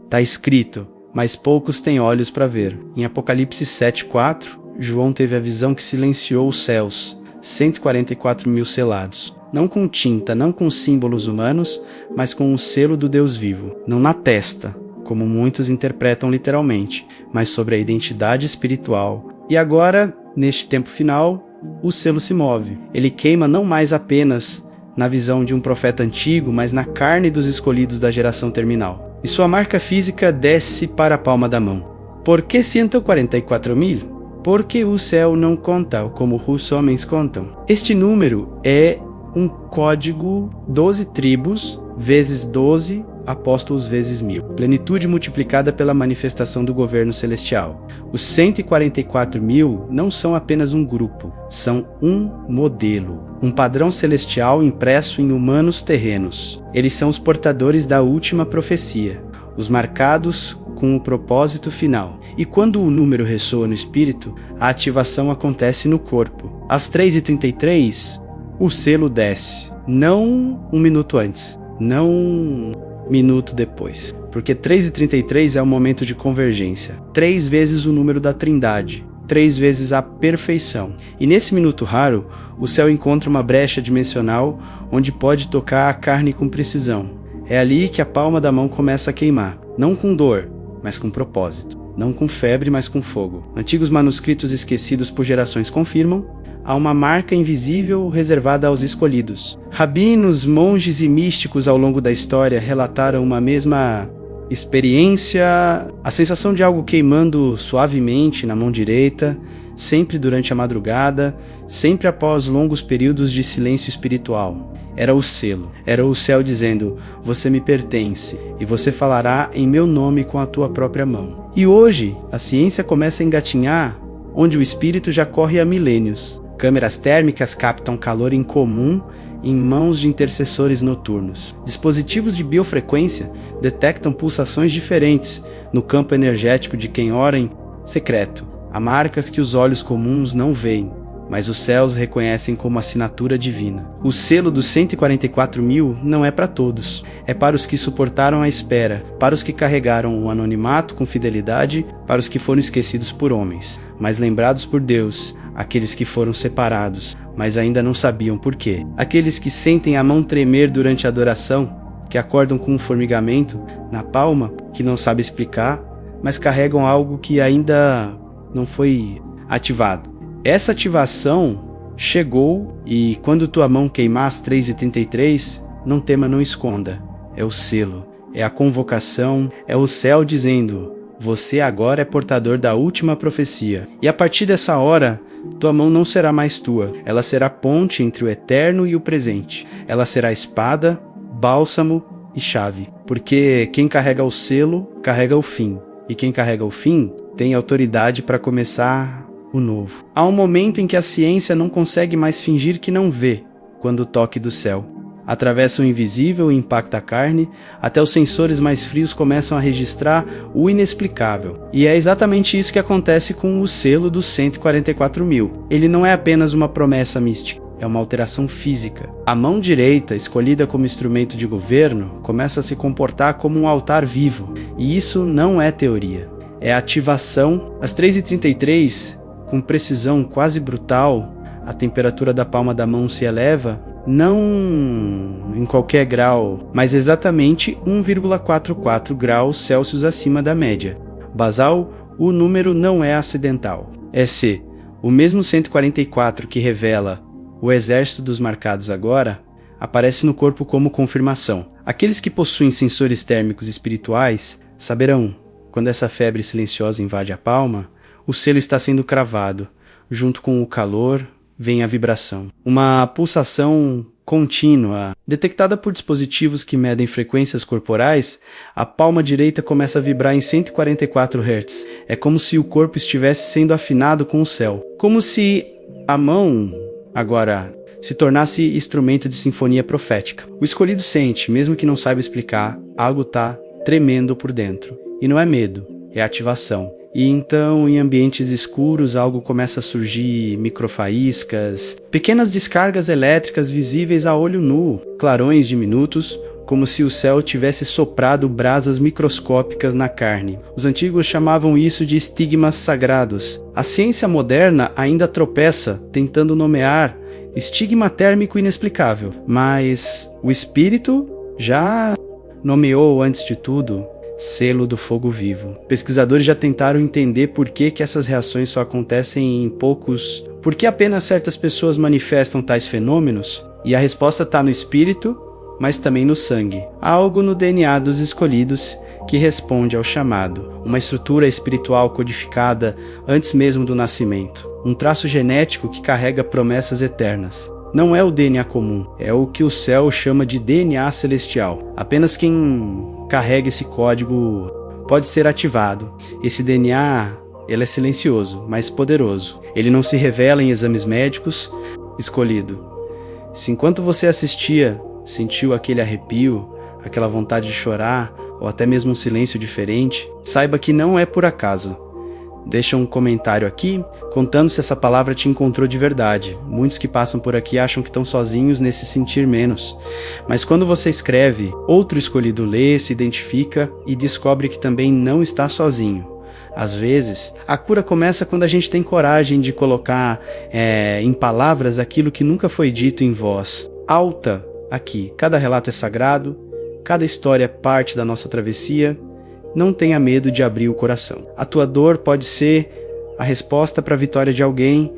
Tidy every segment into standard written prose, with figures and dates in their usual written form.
Tá escrito, mas poucos têm olhos para ver. Em Apocalipse 7:4, João teve a visão que silenciou os céus, 144.000 selados. Não com tinta, não com símbolos humanos, mas com o selo do Deus vivo. Não na testa, como muitos interpretam literalmente, mas sobre a identidade espiritual. E agora, neste tempo final, o selo se move. Ele queima não mais apenas na visão de um profeta antigo, mas na carne dos escolhidos da geração terminal. E sua marca física desce para a palma da mão. Por que 144.000? Porque o céu não conta como os homens contam. Este número é um código 12 tribos vezes 12 apóstolos vezes 1000. Plenitude multiplicada pela manifestação do governo celestial. Os 144.000 não são apenas um grupo, são um modelo, um padrão celestial impresso em humanos terrenos. Eles são os portadores da última profecia, os marcados com o propósito final. E quando o número ressoa no espírito, a ativação acontece no corpo. Às 3h33, o selo desce. Não um minuto antes, não um minuto depois. Porque 3h33 é o momento de convergência. 3 vezes o número da Trindade. 3 vezes a perfeição. E nesse minuto raro, o céu encontra uma brecha dimensional onde pode tocar a carne com precisão. É ali que a palma da mão começa a queimar. Não com dor, mas com propósito. Não com febre, mas com fogo. Antigos manuscritos esquecidos por gerações confirmam: há uma marca invisível reservada aos escolhidos. Rabinos, monges e místicos ao longo da história relataram uma mesma experiência, a sensação de algo queimando suavemente na mão direita, sempre durante a madrugada, sempre após longos períodos de silêncio espiritual. Era o selo, era o céu dizendo: você me pertence, e você falará em meu nome com a tua própria mão. E hoje, a ciência começa a engatinhar onde o espírito já corre há milênios. Câmeras térmicas captam calor incomum em mãos de intercessores noturnos. Dispositivos de biofrequência detectam pulsações diferentes no campo energético de quem ora em secreto. Há marcas que os olhos comuns não veem, mas os céus reconhecem como assinatura divina. O selo dos 144.000 não é para todos. É para os que suportaram a espera, para os que carregaram o anonimato com fidelidade, para os que foram esquecidos por homens, mas lembrados por Deus, aqueles que foram separados, mas ainda não sabiam por quê. Aqueles que sentem a mão tremer durante a adoração, que acordam com um formigamento na palma, que não sabe explicar, mas carregam algo que ainda não foi ativado. Essa ativação chegou, e quando tua mão queimar às 3h33, não tema, não esconda. É o selo, é a convocação, é o céu dizendo: você agora é portador da última profecia. E a partir dessa hora, tua mão não será mais tua. Ela será ponte entre o eterno e o presente. Ela será espada, bálsamo e chave. Porque quem carrega o selo, carrega o fim. E quem carrega o fim, tem autoridade para começar o novo. Há um momento em que a ciência não consegue mais fingir que não vê, quando o toque do céu atravessa o invisível e impacta a carne, até os sensores mais frios começam a registrar o inexplicável. E é exatamente isso que acontece com o selo dos 144.000. Ele não é apenas uma promessa mística, é uma alteração física. A mão direita, escolhida como instrumento de governo, começa a se comportar como um altar vivo. E isso não é teoria, é ativação. Às 3h33, com precisão quase brutal, a temperatura da palma da mão se eleva, não em qualquer grau, mas exatamente 1,44 graus Celsius acima da média. Basal, o número não é acidental. É C, o mesmo 144 que revela o exército dos marcados agora, aparece no corpo como confirmação. Aqueles que possuem sensores térmicos espirituais saberão, quando essa febre silenciosa invade a palma, o selo está sendo cravado. Junto com o calor, vem a vibração. Uma pulsação contínua. Detectada por dispositivos que medem frequências corporais, a palma direita começa a vibrar em 144 Hz. É como se o corpo estivesse sendo afinado com o céu. Como se a mão, agora, se tornasse instrumento de sinfonia profética. O escolhido sente, mesmo que não saiba explicar, algo está tremendo por dentro. E não é medo, é ativação. E então, em ambientes escuros, algo começa a surgir, microfaíscas, pequenas descargas elétricas visíveis a olho nu, clarões diminutos, como se o céu tivesse soprado brasas microscópicas na carne. Os antigos chamavam isso de estigmas sagrados. A ciência moderna ainda tropeça tentando nomear estigma térmico inexplicável, mas o espírito já nomeou antes de tudo selo do fogo vivo. Pesquisadores já tentaram entender por que essas reações só acontecem em poucos... Por que apenas certas pessoas manifestam tais fenômenos? E a resposta está no espírito, mas também no sangue. Há algo no DNA dos escolhidos que responde ao chamado. Uma estrutura espiritual codificada antes mesmo do nascimento. Um traço genético que carrega promessas eternas. Não é o DNA comum, é o que o céu chama de DNA celestial. Apenas quem carrega esse código pode ser ativado. Esse DNA, ele é silencioso, mas poderoso. Ele não se revela em exames médicos. Escolhido. Se enquanto você assistia, sentiu aquele arrepio, aquela vontade de chorar, ou até mesmo um silêncio diferente, saiba que não é por acaso. Deixa um comentário aqui, contando se essa palavra te encontrou de verdade. Muitos que passam por aqui acham que estão sozinhos nesse sentir menos. Mas quando você escreve, outro escolhido lê, se identifica e descobre que também não está sozinho. Às vezes, a cura começa quando a gente tem coragem de colocar em palavras aquilo que nunca foi dito em voz alta aqui. Cada relato é sagrado, cada história é parte da nossa travessia. Não tenha medo de abrir o coração. A tua dor pode ser a resposta para a vitória de alguém,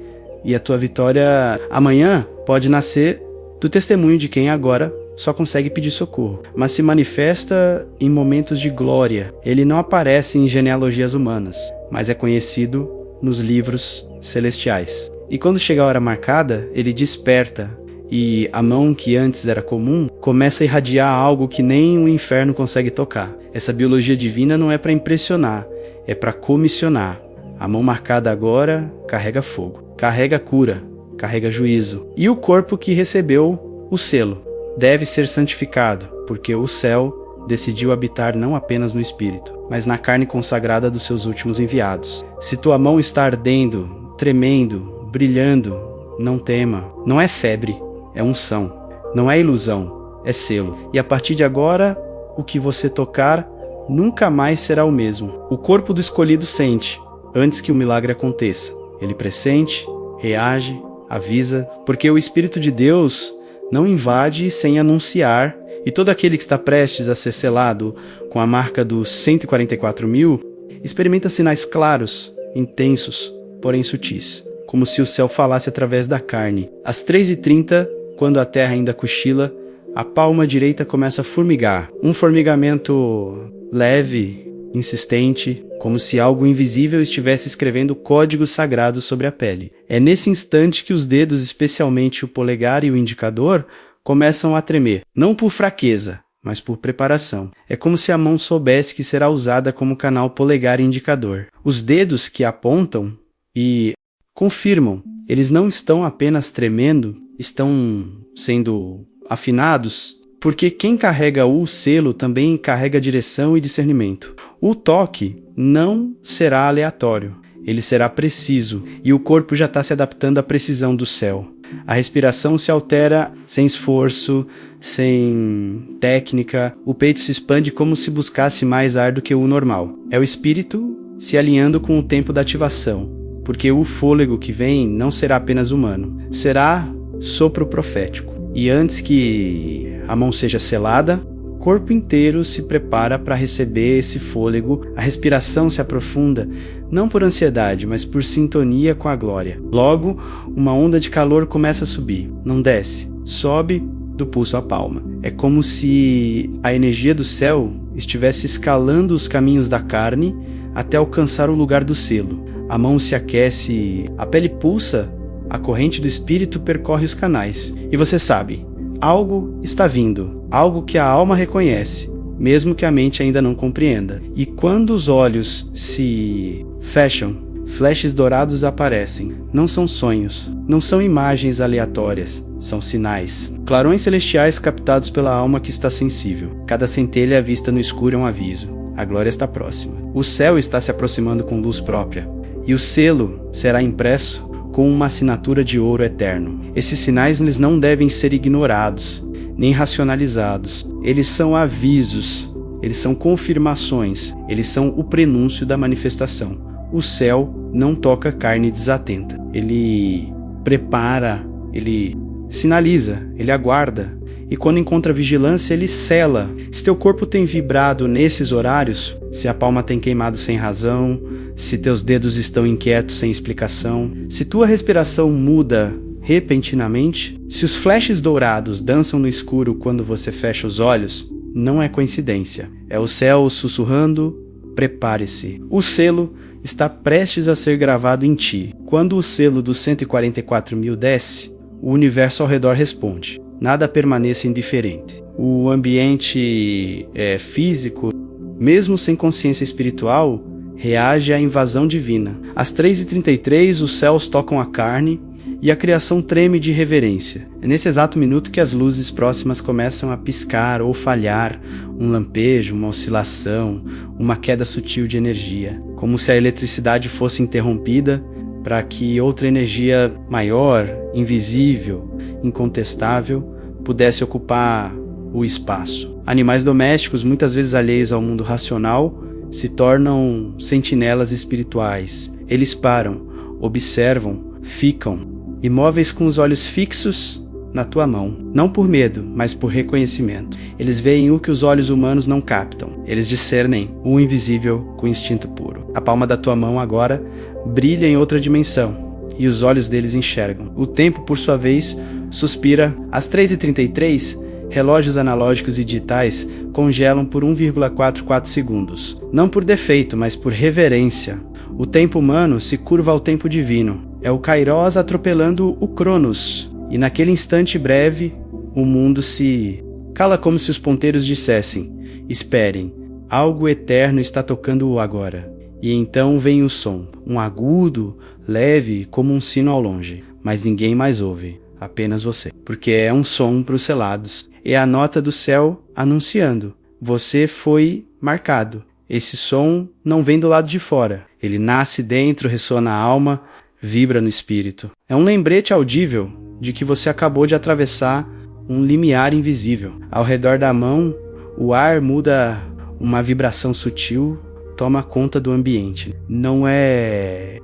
e a tua vitória amanhã pode nascer do testemunho de quem agora só consegue pedir socorro, mas se manifesta em momentos de glória. Ele não aparece em genealogias humanas, mas é conhecido nos livros celestiais. E quando chega a hora marcada, ele desperta, e a mão que antes era comum começa a irradiar algo que nem o inferno consegue tocar. Essa biologia divina não é para impressionar, é para comissionar. A mão marcada agora carrega fogo, carrega cura, carrega juízo. E o corpo que recebeu o selo deve ser santificado, porque o céu decidiu habitar não apenas no espírito, mas na carne consagrada dos seus últimos enviados. Se tua mão está ardendo, tremendo, brilhando, não tema. Não é febre, é unção. Não é ilusão, é selo. E a partir de agora, o que você tocar nunca mais será o mesmo. O corpo do escolhido sente, antes que o milagre aconteça. Ele pressente, reage, avisa, porque o Espírito de Deus não invade sem anunciar, e todo aquele que está prestes a ser selado com a marca dos 144.000, experimenta sinais claros, intensos, porém sutis, como se o céu falasse através da carne. Às 3h30, quando a terra ainda cochila, a palma direita começa a formigar. Um formigamento leve, insistente, como se algo invisível estivesse escrevendo códigos sagrados sobre a pele. É nesse instante que os dedos, especialmente o polegar e o indicador, começam a tremer. Não por fraqueza, mas por preparação. É como se a mão soubesse que será usada como canal polegar e indicador. Os dedos que apontam e confirmam, eles não estão apenas tremendo, estão sendo afinados, porque quem carrega o selo também carrega direção e discernimento. O toque não será aleatório, ele será preciso, e o corpo já está se adaptando à precisão do céu. A respiração se altera sem esforço, sem técnica, o peito se expande como se buscasse mais ar do que o normal. É o espírito se alinhando com o tempo da ativação, porque o fôlego que vem não será apenas humano, será sopro profético. E antes que a mão seja selada, o corpo inteiro se prepara para receber esse fôlego. A respiração se aprofunda, não por ansiedade, mas por sintonia com a glória. Logo, uma onda de calor começa a subir, não desce, sobe do pulso à palma. É como se a energia do céu estivesse escalando os caminhos da carne até alcançar o lugar do selo. A mão se aquece, a pele pulsa, a corrente do espírito percorre os canais. E você sabe, algo está vindo, algo que a alma reconhece, mesmo que a mente ainda não compreenda. E quando os olhos se fecham, flashes dourados aparecem. Não são sonhos, não são imagens aleatórias, são sinais. Clarões celestiais captados pela alma que está sensível. Cada centelha vista no escuro é um aviso. A glória está próxima. O céu está se aproximando com luz própria. E o selo será impresso com uma assinatura de ouro eterno. Esses sinais eles não devem ser ignorados. nem racionalizados. Eles são avisos, eles são confirmações, eles são o prenúncio da manifestação. O céu não toca carne desatenta. Ele prepara, ele sinaliza, ele aguarda. E quando encontra vigilância, ele sela. Se teu corpo tem vibrado nesses horários, se a palma tem queimado sem razão, se teus dedos estão inquietos sem explicação, se tua respiração muda repentinamente, se os flashes dourados dançam no escuro quando você fecha os olhos, não é coincidência. É o céu sussurrando, prepare-se. O selo está prestes a ser gravado em ti. Quando o selo dos 144.000 desce, o universo ao redor responde. Nada permaneça indiferente. O ambiente físico, mesmo sem consciência espiritual, reage à invasão divina. Às 3h33, os céus tocam a carne e a criação treme de reverência. É nesse exato minuto que as luzes próximas começam a piscar ou falhar, um lampejo, uma oscilação, uma queda sutil de energia, como se a eletricidade fosse interrompida para que outra energia maior, invisível, incontestável, pudesse ocupar o espaço. Animais domésticos, muitas vezes alheios ao mundo racional, se tornam sentinelas espirituais. Eles param, observam, ficam, imóveis com os olhos fixos na tua mão. Não por medo, mas por reconhecimento. Eles veem o que os olhos humanos não captam. Eles discernem o invisível com instinto puro. A palma da tua mão agora brilha em outra dimensão, e os olhos deles enxergam. O tempo, por sua vez, suspira. Às 3h33, relógios analógicos e digitais congelam por 1,44 segundos. Não por defeito, mas por reverência. O tempo humano se curva ao tempo divino. É o Kairos atropelando o Cronos. E naquele instante breve, o mundo se cala como se os ponteiros dissessem: esperem, algo eterno está tocando-o agora. E então vem o som, um agudo, leve, como um sino ao longe. Mas ninguém mais ouve, apenas você. Porque é um som para os selados. É a nota do céu anunciando: você foi marcado. Esse som não vem do lado de fora. Ele nasce dentro, ressoa na alma, vibra no espírito. É um lembrete audível de que você acabou de atravessar um limiar invisível. Ao redor da mão, o ar muda, uma vibração sutil toma conta do ambiente. Não é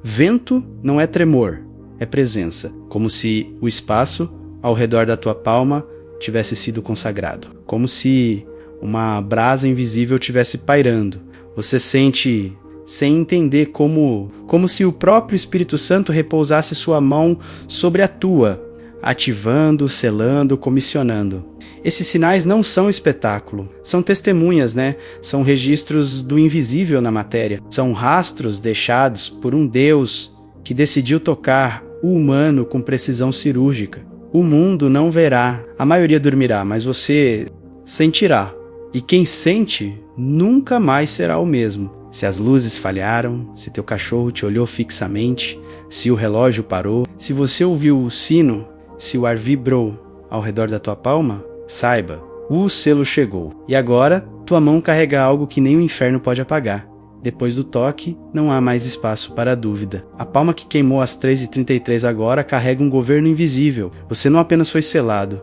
vento, não é tremor, é presença. Como se o espaço ao redor da tua palma tivesse sido consagrado. Como se uma brasa invisível tivesse pairando. Você sente, sem entender, como se o próprio Espírito Santo repousasse sua mão sobre a tua, ativando, selando, comissionando. Esses sinais não são espetáculo, são testemunhas, né? São registros do invisível na matéria. São rastros deixados por um Deus que decidiu tocar o humano com precisão cirúrgica. O mundo não verá, a maioria dormirá, mas você sentirá. E quem sente nunca mais será o mesmo. Se as luzes falharam, se teu cachorro te olhou fixamente, se o relógio parou, se você ouviu o sino, se o ar vibrou ao redor da tua palma, saiba, o selo chegou. E agora, tua mão carrega algo que nem o inferno pode apagar. Depois do toque, não há mais espaço para a dúvida. A palma que queimou às 3h33 agora carrega um governo invisível. Você não apenas foi selado,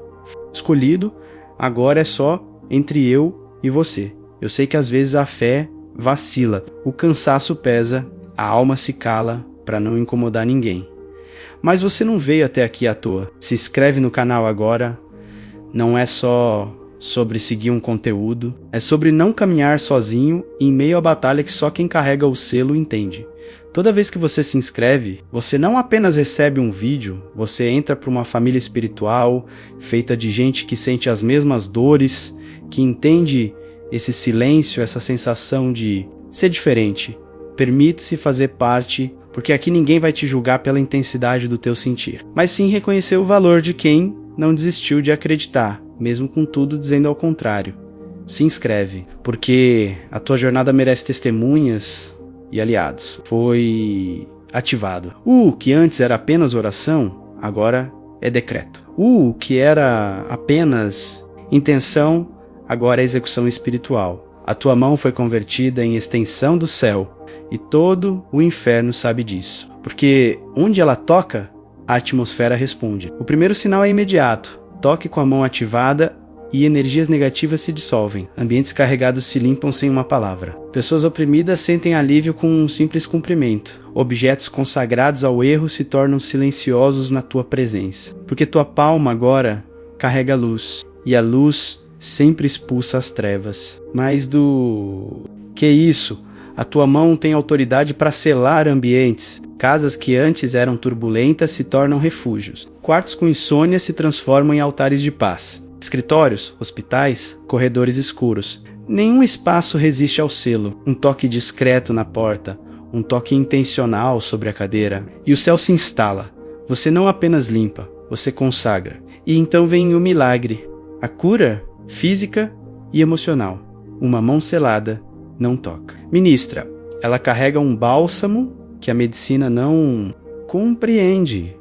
escolhido, agora é só entre eu e você. Eu sei que às vezes a fé vacila, o cansaço pesa, a alma se cala para não incomodar ninguém. Mas você não veio até aqui à toa. Se inscreve no canal agora. Não é só sobre seguir um conteúdo, é sobre não caminhar sozinho em meio à batalha que só quem carrega o selo entende. Toda vez que você se inscreve, você não apenas recebe um vídeo, você entra para uma família espiritual, feita de gente que sente as mesmas dores, que entende esse silêncio, essa sensação de ser diferente. Permite-se fazer parte, porque aqui ninguém vai te julgar pela intensidade do teu sentir, mas sim reconhecer o valor de quem não desistiu de acreditar, mesmo com tudo dizendo ao contrário. Se inscreve, porque a tua jornada merece testemunhas e aliados. Foi ativado. O que antes era apenas oração, agora é decreto. O que era apenas intenção, agora é execução espiritual. A tua mão foi convertida em extensão do céu, e todo o inferno sabe disso. Porque onde ela toca, a atmosfera responde. O primeiro sinal é imediato. toque com a mão ativada e energias negativas se dissolvem. Ambientes carregados se limpam sem uma palavra. Pessoas oprimidas sentem alívio com um simples cumprimento. Objetos consagrados ao erro se tornam silenciosos na tua presença. Porque tua palma agora carrega a luz. E a luz sempre expulsa as trevas. Mas que isso? A tua mão tem autoridade para selar ambientes. Casas que antes eram turbulentas se tornam refúgios. Quartos com insônia se transformam em altares de paz. Escritórios, hospitais, corredores escuros. Nenhum espaço resiste ao selo. Um toque discreto na porta, um toque intencional sobre a cadeira. E o céu se instala. Você não apenas limpa, você consagra. E então vem o milagre. A cura física e emocional. Uma mão selada não toca. Ministra, ela carrega um bálsamo que a medicina não compreende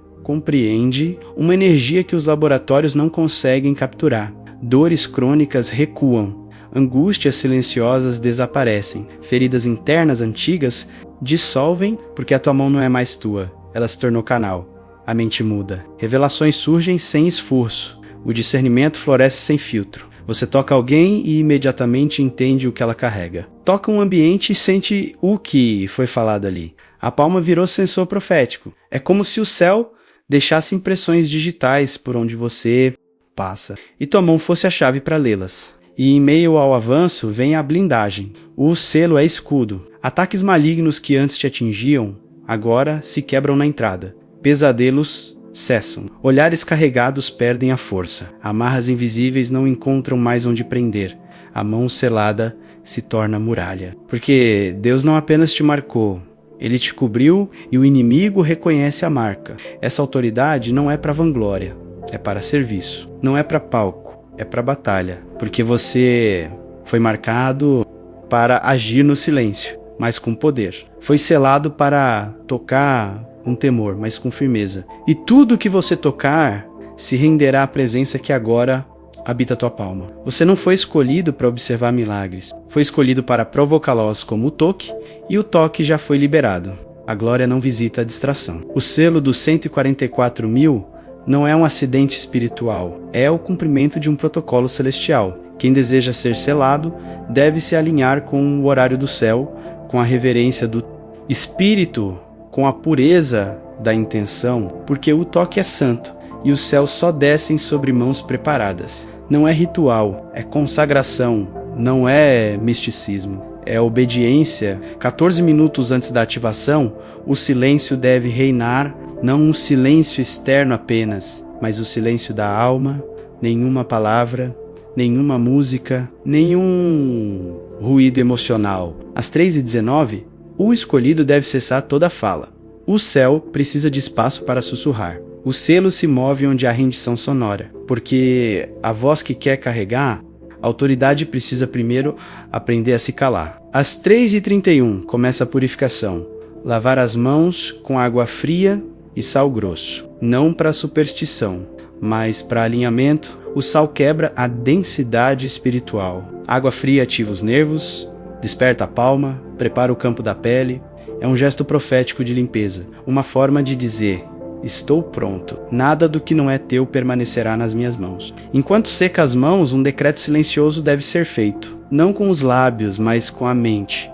uma energia que os laboratórios não conseguem capturar. Dores crônicas recuam, angústias silenciosas desaparecem, feridas internas antigas dissolvem porque a tua mão não é mais tua, ela se tornou canal. A mente muda, revelações surgem sem esforço, o discernimento floresce sem filtro. Você toca alguém e imediatamente entende o que ela carrega. Toca um ambiente e sente o que foi falado ali. A palma virou sensor profético. É como se o céu deixasse impressões digitais por onde você passa, e tua mão fosse a chave para lê-las. E em meio ao avanço vem a blindagem. O selo é escudo. Ataques malignos que antes te atingiam, agora se quebram na entrada. Pesadelos cessam. Olhares carregados perdem a força. Amarras invisíveis não encontram mais onde prender. A mão selada se torna muralha. Porque Deus não apenas te marcou, Ele te cobriu e o inimigo reconhece a marca. Essa autoridade não é para vanglória, é para serviço. Não é para palco, é para batalha. Porque você foi marcado para agir no silêncio, mas com poder. Foi selado para tocar com temor, mas com firmeza. E tudo que você tocar se renderá à presença que agora habita tua palma. Você não foi escolhido para observar milagres. Foi escolhido para provocá-los como o toque, e o toque já foi liberado. A glória não visita a distração. O selo dos 144.000 não é um acidente espiritual. É o cumprimento de um protocolo celestial. Quem deseja ser selado deve se alinhar com o horário do céu, com a reverência do Espírito, com a pureza da intenção, porque o toque é santo e os céus só descem sobre mãos preparadas. Não é ritual, é consagração, não é misticismo, é obediência. 14 minutos antes da ativação, o silêncio deve reinar, não um silêncio externo apenas, mas o silêncio da alma, nenhuma palavra, nenhuma música, nenhum ruído emocional. Às 3h19, o escolhido deve cessar toda fala. O céu precisa de espaço para sussurrar. O selo se move onde há rendição sonora, porque a voz que quer carregar, a autoridade precisa primeiro aprender a se calar. Às 3h31 começa a purificação. Lavar as mãos com água fria e sal grosso. Não para superstição, mas para alinhamento. O sal quebra a densidade espiritual. Água fria ativa os nervos, desperta a palma, prepara o campo da pele. É um gesto profético de limpeza, uma forma de dizer: estou pronto. Nada do que não é teu permanecerá nas minhas mãos. Enquanto seca as mãos, um decreto silencioso deve ser feito. Não com os lábios, mas com a mente.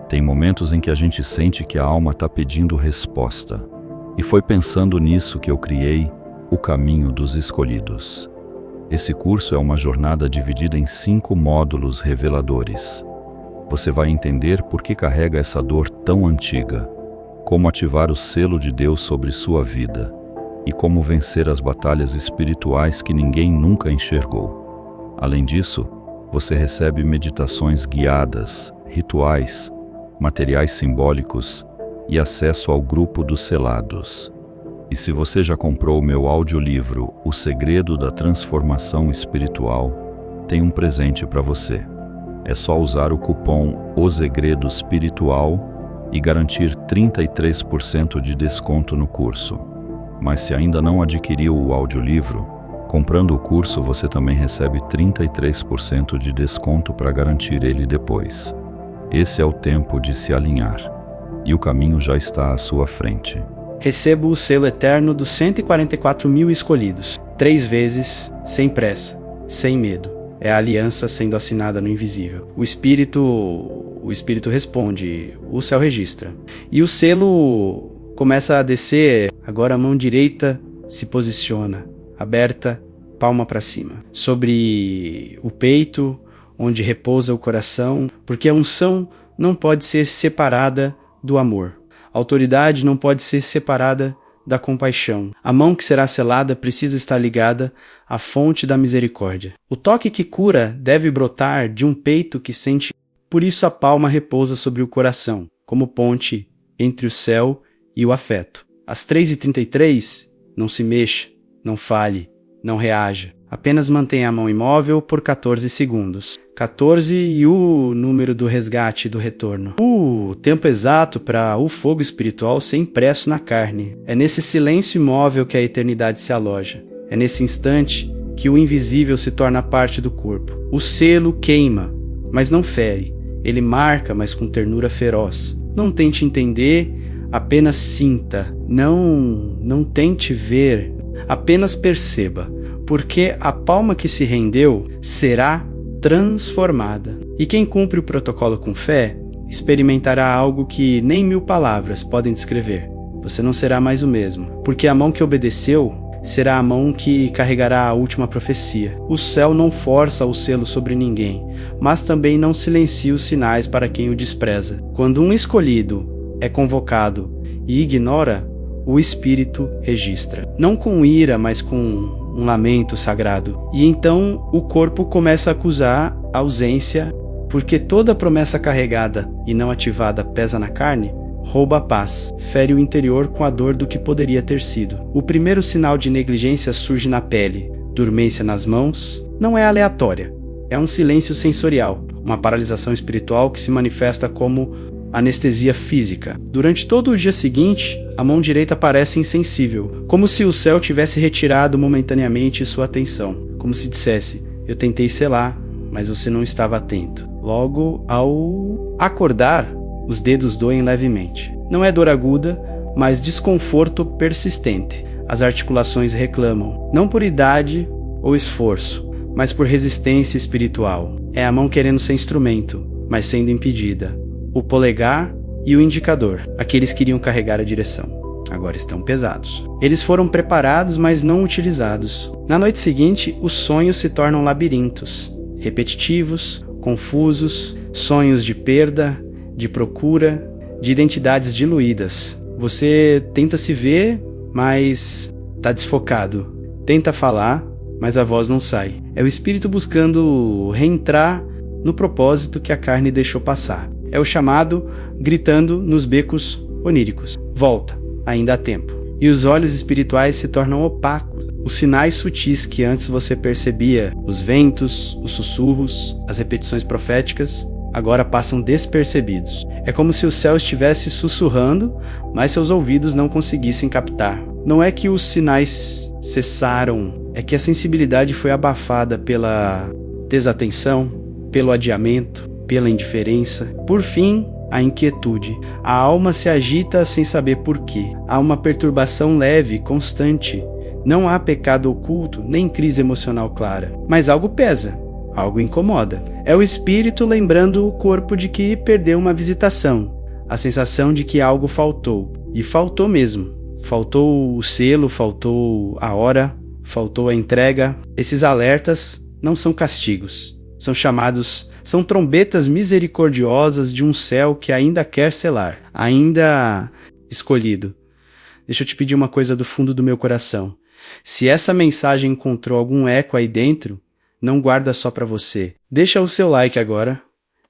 Tem momentos em que a gente sente que a alma está pedindo resposta. E foi pensando nisso que eu criei o Caminho dos Escolhidos. Esse curso é uma jornada dividida em 5 módulos reveladores. Você vai entender por que carrega essa dor tão antiga, como ativar o selo de Deus sobre sua vida e como vencer as batalhas espirituais que ninguém nunca enxergou. Além disso, você recebe meditações guiadas, rituais, materiais simbólicos e acesso ao grupo dos selados. E se você já comprou o meu audiolivro O Segredo da Transformação Espiritual, tem um presente para você. É só usar o cupom O Segredo Espiritual e garantir 33% de desconto no curso. Mas se ainda não adquiriu o audiolivro, comprando o curso você também recebe 33% de desconto para garantir ele depois. Esse é o tempo de se alinhar, e o caminho já está à sua frente. Recebo o selo eterno dos 144.000 escolhidos. 3 vezes, sem pressa, sem medo. É a aliança sendo assinada no invisível. O espírito responde, o céu registra. E o selo começa a descer, agora a mão direita se posiciona, aberta, palma para cima. Sobre o peito, onde repousa o coração, porque a unção não pode ser separada do amor. A autoridade não pode ser separada da compaixão. A mão que será selada precisa estar ligada à fonte da misericórdia. O toque que cura deve brotar de um peito que sente. Por isso a palma repousa sobre o coração, como ponte entre o céu e o afeto. Às 3h33, não se mexa, não fale, não reaja. Apenas mantenha a mão imóvel por 14 segundos. 14 e o número do resgate do retorno. O tempo exato para o fogo espiritual ser impresso na carne. É nesse silêncio imóvel que a eternidade se aloja. É nesse instante que o invisível se torna parte do corpo. O selo queima, mas não fere. Ele marca, mas com ternura feroz. Não tente entender, apenas sinta. Não tente ver, apenas perceba. Porque a palma que se rendeu será transformada. E quem cumpre o protocolo com fé, experimentará algo que nem 1000 palavras podem descrever. Você não será mais o mesmo, porque a mão que obedeceu será a mão que carregará a última profecia. O céu não força o selo sobre ninguém, mas também não silencia os sinais para quem o despreza. Quando um escolhido é convocado e ignora, o Espírito registra. Não com ira, mas com um lamento sagrado. E então o corpo começa a acusar a ausência, porque toda promessa carregada e não ativada pesa na carne, rouba a paz, fere o interior com a dor do que poderia ter sido. O primeiro sinal de negligência surge na pele, dormência nas mãos, não é aleatória, é um silêncio sensorial, uma paralisação espiritual que se manifesta como anestesia física. Durante todo o dia seguinte, a mão direita parece insensível, como se o céu tivesse retirado momentaneamente sua atenção, como se dissesse, eu tentei selar, mas você não estava atento. Logo, ao acordar, os dedos doem levemente. Não é dor aguda, mas desconforto persistente. As articulações reclamam, não por idade ou esforço, mas por resistência espiritual. É a mão querendo ser instrumento, mas sendo impedida. O polegar e o indicador, aqueles que iriam carregar a direção, agora estão pesados. Eles foram preparados, mas não utilizados. Na noite seguinte, os sonhos se tornam labirintos, repetitivos, confusos, sonhos de perda, de procura, de identidades diluídas. Você tenta se ver, mas está desfocado. Tenta falar, mas a voz não sai. É o espírito buscando reentrar no propósito que a carne deixou passar. É o chamado gritando nos becos oníricos. Volta, ainda há tempo. E os olhos espirituais se tornam opacos. Os sinais sutis que antes você percebia, os ventos, os sussurros, as repetições proféticas, agora passam despercebidos. É como se o céu estivesse sussurrando, mas seus ouvidos não conseguissem captar. Não é que os sinais cessaram, é que a sensibilidade foi abafada pela desatenção, pelo adiamento, pela indiferença. Por fim, a inquietude. A alma se agita sem saber por quê. Há uma perturbação leve, constante. Não há pecado oculto, nem crise emocional clara. Mas algo pesa, algo incomoda. É o espírito lembrando o corpo de que perdeu uma visitação. A sensação de que algo faltou. E faltou mesmo. Faltou o selo, faltou a hora, faltou a entrega. Esses alertas não são castigos. São trombetas misericordiosas de um céu que ainda quer selar, ainda escolhido. Deixa eu te pedir uma coisa do fundo do meu coração. Se essa mensagem encontrou algum eco aí dentro, não guarda só para você. Deixa o seu like agora.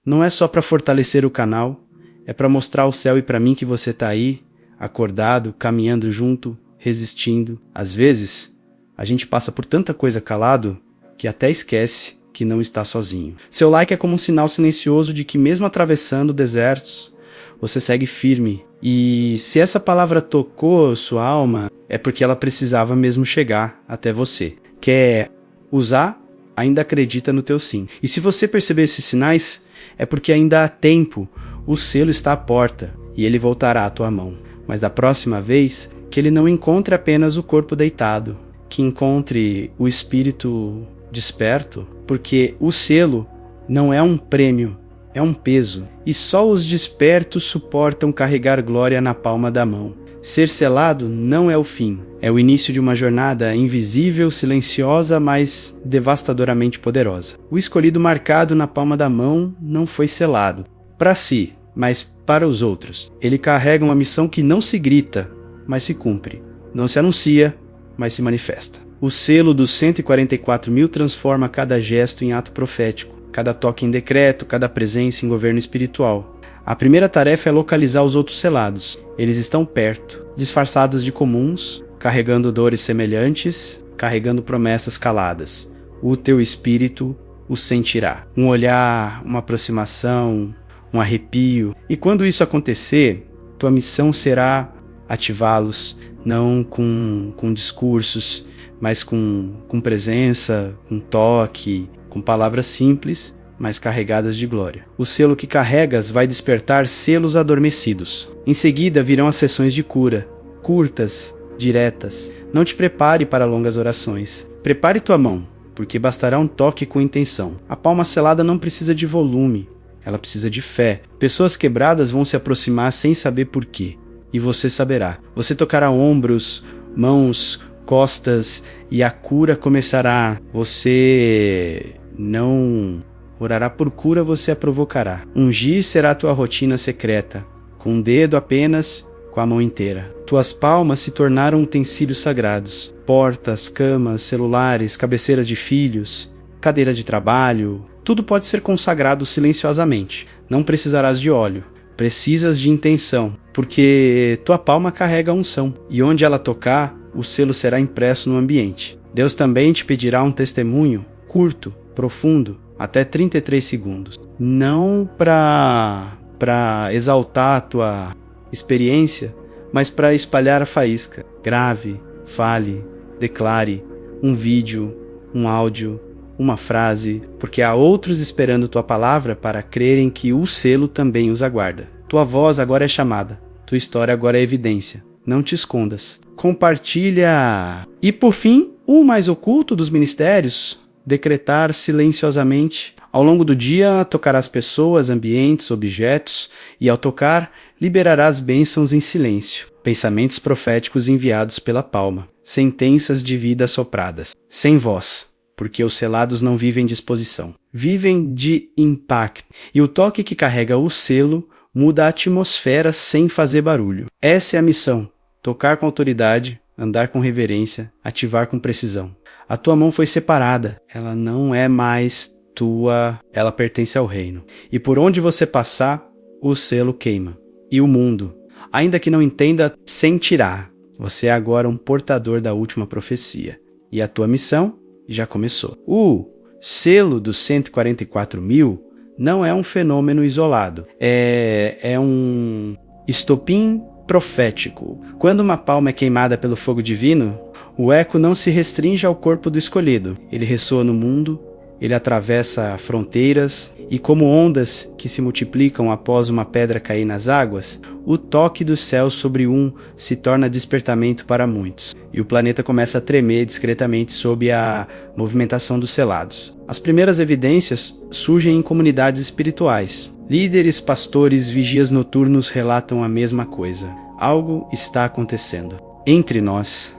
Não é só para fortalecer o canal, é para mostrar ao céu e para mim que você tá aí, acordado, caminhando junto, resistindo. Às vezes, a gente passa por tanta coisa calado que até esquece que não está sozinho. Seu like é como um sinal silencioso de que mesmo atravessando desertos, você segue firme. E se essa palavra tocou sua alma, é porque ela precisava mesmo chegar até você. Quer usar? Ainda acredita no teu sim. E se você perceber esses sinais, é porque ainda há tempo. O selo está à porta e ele voltará à tua mão. Mas da próxima vez, que ele não encontre apenas o corpo deitado, que encontre o espírito desperto, porque o selo não é um prêmio, é um peso, e só os despertos suportam carregar glória na palma da mão. Ser selado não é o fim, é o início de uma jornada invisível, silenciosa, mas devastadoramente poderosa. O escolhido marcado na palma da mão não foi selado para si, mas para os outros. Ele carrega uma missão que não se grita, mas se cumpre. Não se anuncia, mas se manifesta. O selo dos 144.000 transforma cada gesto em ato profético, cada toque em decreto, cada presença em governo espiritual. A primeira tarefa é localizar os outros selados. Eles estão perto, disfarçados de comuns, carregando dores semelhantes, carregando promessas caladas. O teu espírito o sentirá. Um olhar, uma aproximação, um arrepio. E quando isso acontecer, tua missão será ativá-los, não com discursos, mas com presença, com toque, com palavras simples, mas carregadas de glória. O selo que carregas vai despertar selos adormecidos. Em seguida virão as sessões de cura, curtas, diretas. Não te prepare para longas orações. Prepare tua mão, porque bastará um toque com intenção. A palma selada não precisa de volume, ela precisa de fé. Pessoas quebradas vão se aproximar sem saber por quê, e você saberá. Você tocará ombros, mãos, costas, e a cura começará. Você não orará por cura, você a provocará. Ungir será a tua rotina secreta, com um dedo apenas, com a mão inteira. Tuas palmas se tornaram utensílios sagrados. Portas, camas, celulares, cabeceiras de filhos, cadeiras de trabalho, tudo pode ser consagrado silenciosamente. Não precisarás de óleo, precisas de intenção, porque tua palma carrega a unção, e onde ela tocar, o selo será impresso no ambiente. Deus também te pedirá um testemunho curto, profundo, até 33 segundos. Não para exaltar a tua experiência, mas para espalhar a faísca. Grave, fale, declare um vídeo, um áudio, uma frase, porque há outros esperando tua palavra para crerem que o selo também os aguarda. Tua voz agora é chamada, tua história agora é evidência. Não te escondas. Compartilha. E por fim, o mais oculto dos ministérios, decretar silenciosamente. Ao longo do dia, tocarás pessoas, ambientes, objetos, e ao tocar, liberarás bênçãos em silêncio. Pensamentos proféticos enviados pela palma. Sentenças de vida sopradas. Sem voz, porque os selados não vivem de exposição. Vivem de impacto. E o toque que carrega o selo muda a atmosfera sem fazer barulho. Essa é a missão. Tocar com autoridade, andar com reverência, ativar com precisão. A tua mão foi separada, ela não é mais tua, ela pertence ao reino. E por onde você passar, o selo queima. E o mundo, ainda que não entenda, sentirá. Você é agora um portador da última profecia. E a tua missão já começou. O selo dos 144.000 não é um fenômeno isolado. É um estopim profético. Quando uma palma é queimada pelo fogo divino, o eco não se restringe ao corpo do escolhido. Ele ressoa no mundo, ele atravessa fronteiras, e como ondas que se multiplicam após uma pedra cair nas águas, o toque do céu sobre um se torna despertamento para muitos, e o planeta começa a tremer discretamente sob a movimentação dos selados. As primeiras evidências surgem em comunidades espirituais. Líderes, pastores, vigias noturnos relatam a mesma coisa. Algo está acontecendo. Entre nós,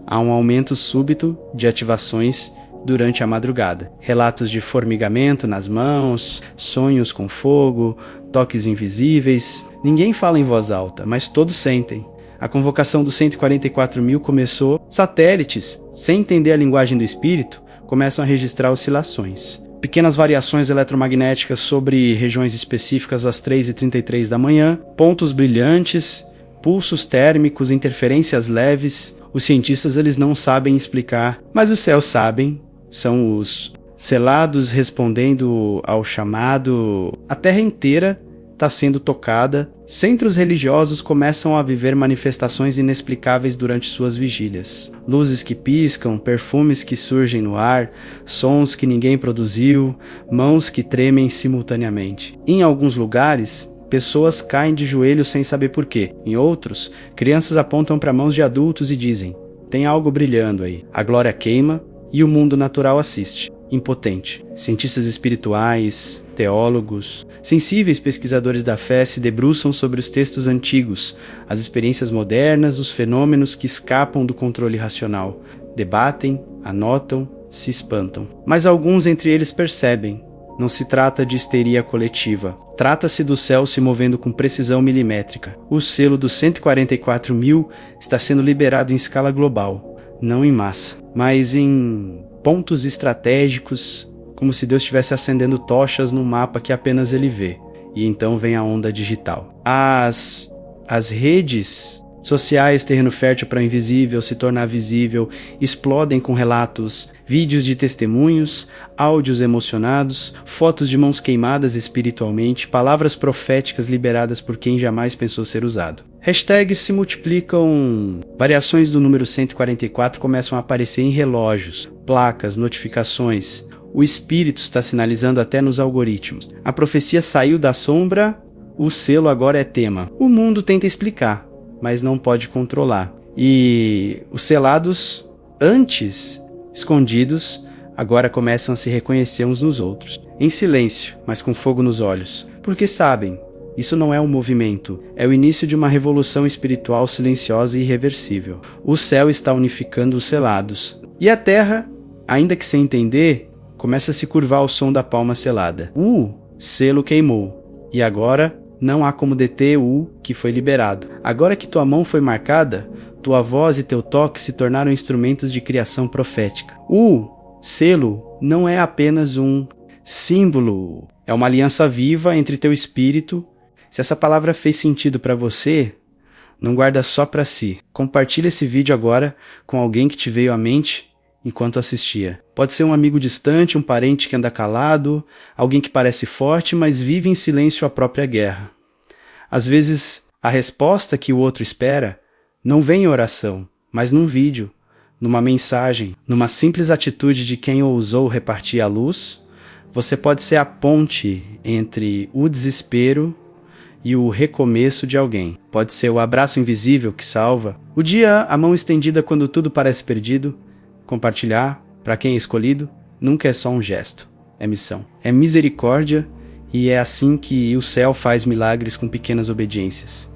há um aumento súbito de ativações durante a madrugada. Relatos de formigamento nas mãos, sonhos com fogo, toques invisíveis. Ninguém fala em voz alta, mas todos sentem. A convocação dos 144.000 começou. Satélites, sem entender a linguagem do espírito, começam a registrar oscilações. Pequenas variações eletromagnéticas sobre regiões específicas às 3h33 da manhã, pontos brilhantes, pulsos térmicos, interferências leves. Os cientistas eles não sabem explicar, mas os céus sabem. São os selados respondendo ao chamado. A terra inteira está sendo tocada. Centros religiosos começam a viver manifestações inexplicáveis durante suas vigílias. Luzes que piscam, perfumes que surgem no ar, sons que ninguém produziu, mãos que tremem simultaneamente. Em alguns lugares, pessoas caem de joelhos sem saber porquê. Em outros, crianças apontam para mãos de adultos e dizem: tem algo brilhando aí. A glória queima e o mundo natural assiste, impotente. Cientistas espirituais, teólogos, sensíveis pesquisadores da fé se debruçam sobre os textos antigos, as experiências modernas, os fenômenos que escapam do controle racional. Debatem, anotam, se espantam. Mas alguns entre eles percebem. Não se trata de histeria coletiva. Trata-se do céu se movendo com precisão milimétrica. O selo dos 144 mil está sendo liberado em escala global, não em massa, mas em pontos estratégicos, como se Deus estivesse acendendo tochas no mapa que apenas ele vê. E então vem a onda digital. As redes sociais, terreno fértil para o invisível se tornar visível, explodem com relatos, vídeos de testemunhos, áudios emocionados, fotos de mãos queimadas espiritualmente, palavras proféticas liberadas por quem jamais pensou ser usado. Hashtags se multiplicam, variações do número 144 começam a aparecer em relógios, placas, notificações. O espírito está sinalizando até nos algoritmos. A profecia saiu da sombra, o selo agora é tema. O mundo tenta explicar, mas não pode controlar. E os selados, antes escondidos, agora começam a se reconhecer uns nos outros. Em silêncio, mas com fogo nos olhos. Porque sabem, isso não é um movimento, é o início de uma revolução espiritual silenciosa e irreversível. O céu está unificando os selados. E a terra, ainda que sem entender, começa a se curvar ao som da palma selada. O selo queimou. E agora não há como deter o que foi liberado. Agora que tua mão foi marcada, tua voz e teu toque se tornaram instrumentos de criação profética. O selo não é apenas um símbolo, é uma aliança viva entre teu espírito. Se essa palavra fez sentido para você, não guarda só para si. Compartilha esse vídeo agora com alguém que te veio à mente enquanto assistia. Pode ser um amigo distante, um parente que anda calado, alguém que parece forte, mas vive em silêncio a própria guerra. Às vezes, a resposta que o outro espera não vem em oração, mas num vídeo, numa mensagem, numa simples atitude de quem ousou repartir a luz. Você pode ser a ponte entre o desespero e o recomeço de alguém. Pode ser o abraço invisível que salva, o dia, a mão estendida quando tudo parece perdido. Compartilhar, para quem é escolhido, nunca é só um gesto, é missão. É misericórdia e é assim que o céu faz milagres com pequenas obediências.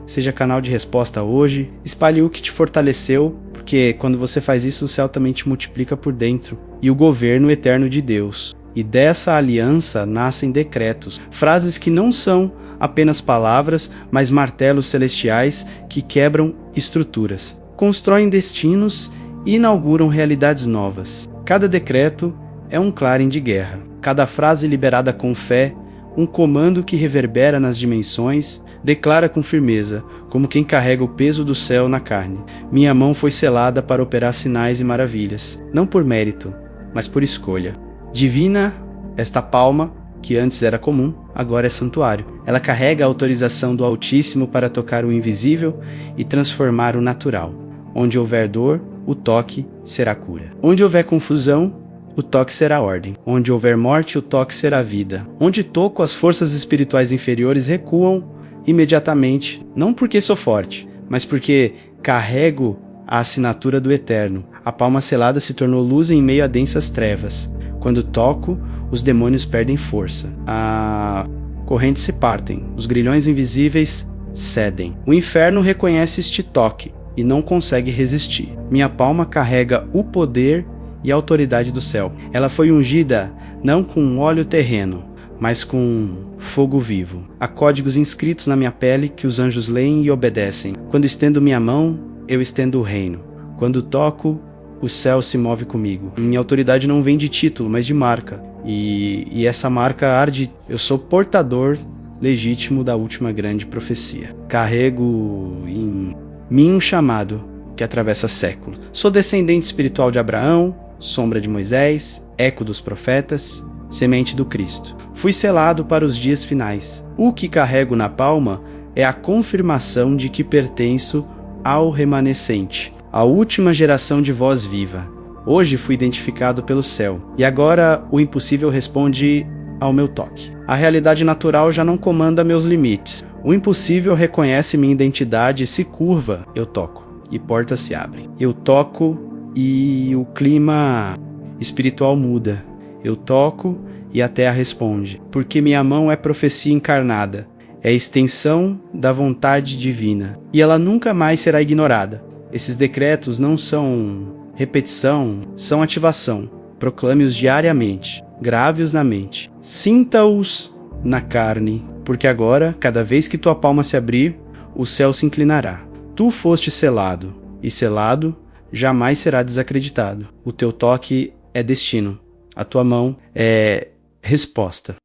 Seja canal de resposta hoje, espalhe o que te fortaleceu, porque quando você faz isso o céu também te multiplica por dentro, e o governo eterno de Deus. E dessa aliança nascem decretos, frases que não são apenas palavras, mas martelos celestiais que quebram estruturas, constroem destinos e inauguram realidades novas. Cada decreto é um clarim de guerra. Cada frase liberada com fé, um comando que reverbera nas dimensões, declara com firmeza, como quem carrega o peso do céu na carne. Minha mão foi selada para operar sinais e maravilhas, não por mérito, mas por escolha. Divina, esta palma, que antes era comum, agora é santuário. Ela carrega a autorização do Altíssimo para tocar o invisível e transformar o natural. Onde houver dor, o toque será cura. Onde houver confusão, o toque será ordem. Onde houver morte, o toque será vida. Onde toco, as forças espirituais inferiores recuam imediatamente, não porque sou forte, mas porque carrego a assinatura do Eterno. A palma selada se tornou luz em meio a densas trevas. Quando toco, os demônios perdem força. A correntes se partem, os grilhões invisíveis cedem. O inferno reconhece este toque e não consegue resistir. Minha palma carrega o poder e a autoridade do céu. Ela foi ungida não com óleo terreno, mas com fogo vivo. Há códigos inscritos na minha pele que os anjos leem e obedecem. Quando estendo minha mão, eu estendo o reino. Quando toco, o céu se move comigo. Minha autoridade não vem de título, mas de marca. E essa marca arde. Eu sou portador legítimo da última grande profecia. Carrego em mim um chamado que atravessa séculos. Sou descendente espiritual de Abraão, sombra de Moisés, eco dos profetas, semente do Cristo. Fui selado para os dias finais. O que carrego na palma é a confirmação de que pertenço ao remanescente, a última geração de voz viva. Hoje fui identificado pelo céu, e agora o impossível responde ao meu toque. A realidade natural já não comanda meus limites. O impossível reconhece minha identidade e se curva, eu toco. e portas se abrem. Eu toco e o clima espiritual muda. Eu toco e a terra responde, porque minha mão é profecia encarnada, é extensão da vontade divina, e ela nunca mais será ignorada. Esses decretos não são repetição, são ativação. Proclame-os diariamente, grave-os na mente, sinta-os na carne, porque agora, cada vez que tua palma se abrir, o céu se inclinará. Tu foste selado, e selado jamais será desacreditado. O teu toque é destino, a tua mão é resposta.